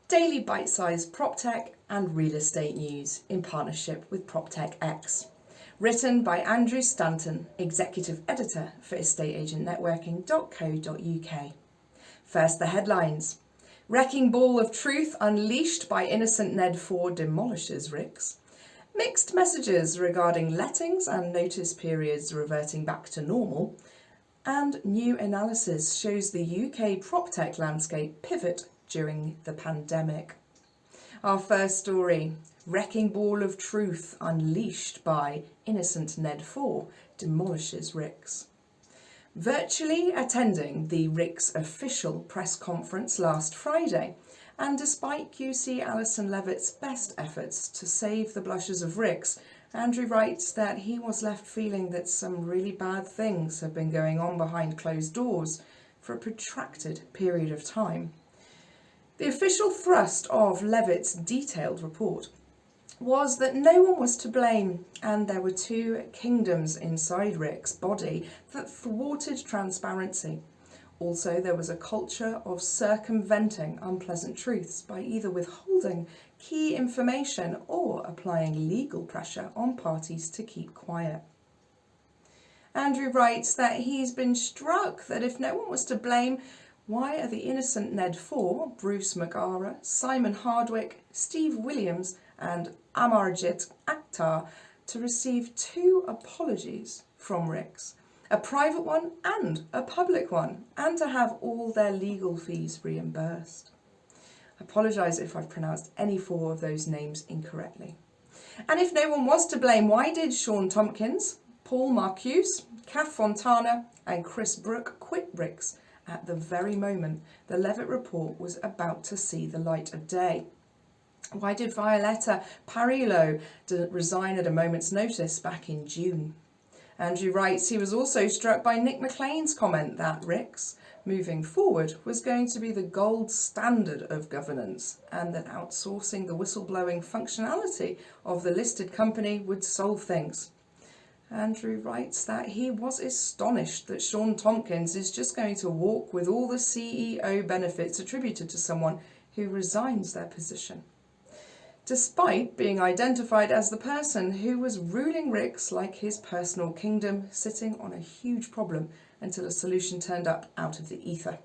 daily bite-sized PropTech and real estate news in partnership with Proptech-X. Written by Andrew Stanton, Executive Editor for estateagentnetworking.co.uk. First, the headlines. Wrecking ball of truth unleashed by innocent Ned 4 demolishes RICS. Mixed messages regarding lettings and notice periods reverting back to normal. And new analysis shows the UK PropTech landscape pivot during the pandemic. Our first story, wrecking ball of truth unleashed by innocent Ned 4 demolishes RICS. Virtually attending the RICS official press conference last Friday, and despite QC Alison Levitt's best efforts to save the blushes of RICS, Andrew writes that he was left feeling that some really bad things have been going on behind closed doors for a protracted period of time. The official thrust of Levitt's detailed report was that no one was to blame, and there were two kingdoms inside RICS' body that thwarted transparency. Also, there was a culture of circumventing unpleasant truths by either withholding key information or applying legal pressure on parties to keep quiet. Andrew writes that he's been struck that if no one was to blame, why are the innocent Ned 4, Bruce McAra, Simon Hardwick, Steve Williams and Amarjit Akhtar to receive two apologies from RICS, a private one and a public one, and to have all their legal fees reimbursed. I apologise if I've pronounced any four of those names incorrectly. And if no one was to blame, why did Sean Tompkins, Paul Marcuse, Kath Fontana and Chris Brooke quit RICS at the very moment the Levitt report was about to see the light of day? Why did Violetta Parillo resign at a moment's notice back in June? Andrew writes he was also struck by Nick McLean's comment that RICS, moving forward, was going to be the gold standard of governance, and that outsourcing the whistleblowing functionality of the listed company would solve things. Andrew writes that he was astonished that Sean Tompkins is just going to walk with all the CEO benefits attributed to someone who resigns their position, despite being identified as the person who was ruling RICS like his personal kingdom, sitting on a huge problem until a solution turned up out of the ether.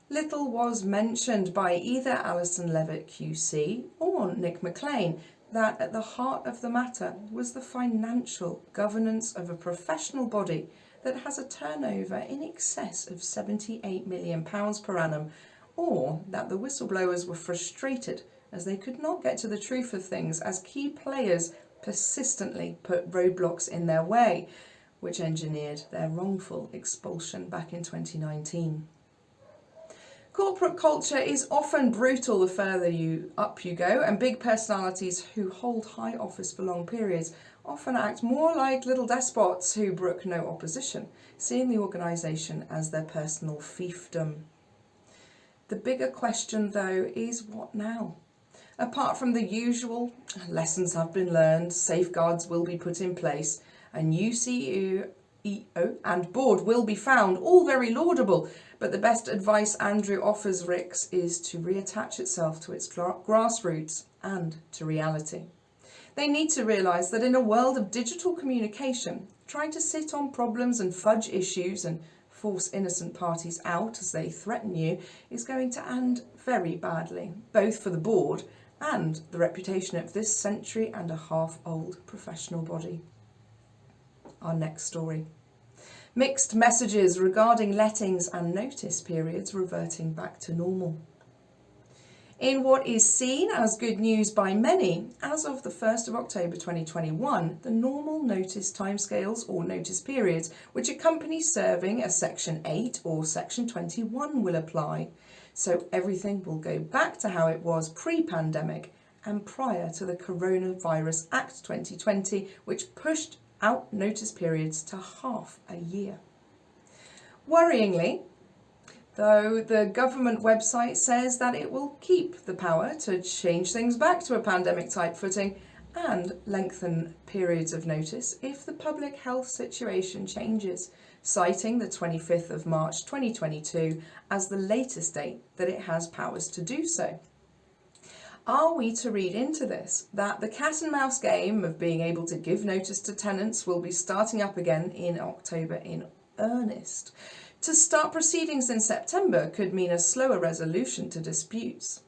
Little was mentioned by either Alison Levitt QC or Nick McLean that at the heart of the matter was the financial governance of a professional body that has a turnover in excess of £78 million per annum, or that the whistleblowers were frustrated as they could not get to the truth of things as key players persistently put roadblocks in their way, which engineered their wrongful expulsion back in 2019. Corporate culture is often brutal the further up you go, and big personalities who hold high office for long periods often act more like little despots who brook no opposition, seeing the organisation as their personal fiefdom. The bigger question, though, is what now? Apart from the usual, lessons have been learned, safeguards will be put in place, a new CEO and board will be found, all very laudable, but the best advice Andrew offers RICS is to reattach itself to its grassroots and to reality. They need to realise that in a world of digital communication, trying to sit on problems and fudge issues and force innocent parties out as they threaten you is going to end very badly, both for the board and the reputation of this century-and-a-half-old professional body. Our next story. Mixed messages regarding lettings and notice periods reverting back to normal. In what is seen as good news by many, as of the 1st of October 2021, the normal notice timescales or notice periods which a company serving a Section 8 or Section 21 will apply. So everything will go back to how it was pre-pandemic and prior to the Coronavirus Act 2020, which pushed out notice periods to half a year. Worryingly, though, the government website says that it will keep the power to change things back to a pandemic-type footing and lengthen periods of notice if the public health situation changes, citing the 25th of March 2022 as the latest date that it has powers to do so. Are we to read into this that the cat and mouse game of being able to give notice to tenants will be starting up again in October in earnest? To start proceedings in September could mean a slower resolution to disputes.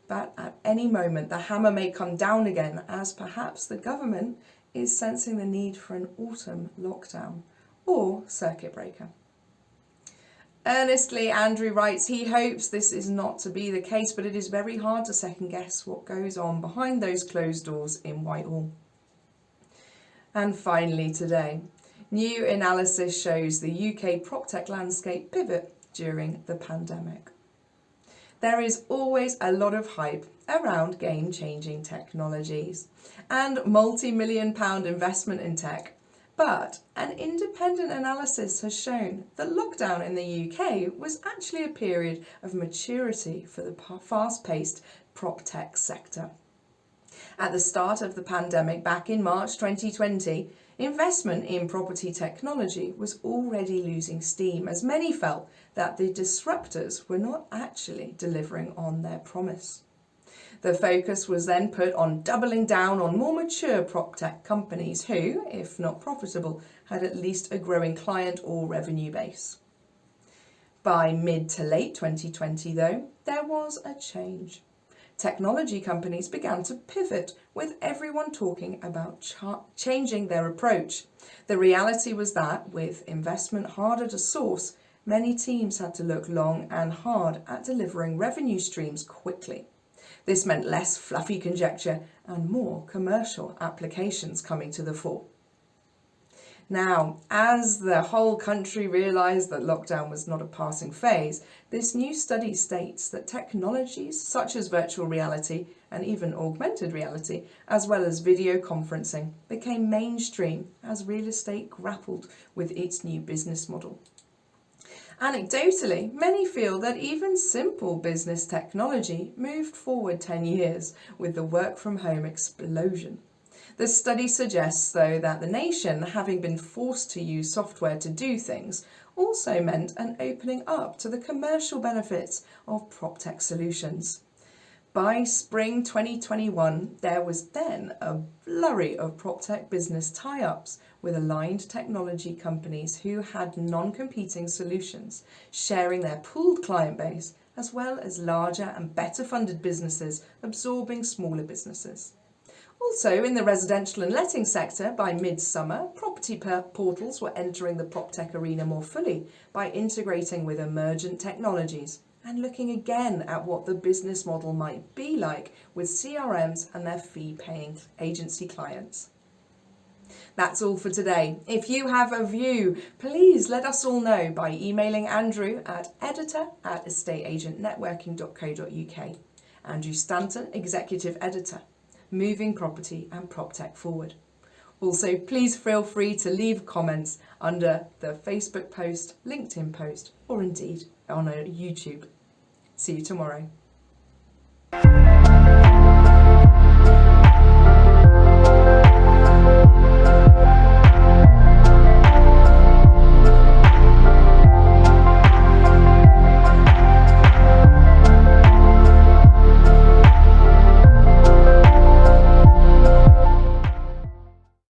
But at any moment the hammer may come down again, as perhaps the government is sensing the need for an autumn lockdown or circuit breaker. Earnestly, Andrew writes he hopes this is not to be the case, but it is very hard to second guess what goes on behind those closed doors in Whitehall. And finally today, new analysis shows the UK PropTech landscape pivot during the pandemic. There is always a lot of hype around game-changing technologies and multi-million-pound investment in tech. But an independent analysis has shown that lockdown in the UK was actually a period of maturity for the fast-paced PropTech sector. At the start of the pandemic back in March 2020, investment in property technology was already losing steam, as many felt that the disruptors were not actually delivering on their promise. The focus was then put on doubling down on more mature PropTech companies who, if not profitable, had at least a growing client or revenue base. By mid to late 2020, though, there was a change. Technology companies began to pivot, with everyone talking about changing their approach. The reality was that, with investment harder to source, many teams had to look long and hard at delivering revenue streams quickly. This meant less fluffy conjecture and more commercial applications coming to the fore. Now, as the whole country realised that lockdown was not a passing phase, this new study states that technologies such as virtual reality and even augmented reality, as well as video conferencing, became mainstream as real estate grappled with its new business model. Anecdotally, many feel that even simple business technology moved forward 10 years with the work-from-home explosion. The study suggests, though, that the nation, having been forced to use software to do things, also meant an opening up to the commercial benefits of PropTech solutions. By spring 2021, there was then a flurry of PropTech business tie-ups with aligned technology companies who had non-competing solutions, sharing their pooled client base, as well as larger and better funded businesses absorbing smaller businesses. Also, in the residential and letting sector, by midsummer, property portals were entering the PropTech arena more fully by integrating with emergent technologies and looking again at what the business model might be like with CRMs and their fee-paying agency clients. That's all for today. If you have a view, please let us all know by emailing Andrew at editor@estateagentnetworking.co.uk. Andrew Stanton, Executive Editor, Moving Property and PropTech Forward. Also, please feel free to leave comments under the Facebook post, LinkedIn post, or indeed on YouTube. See you tomorrow.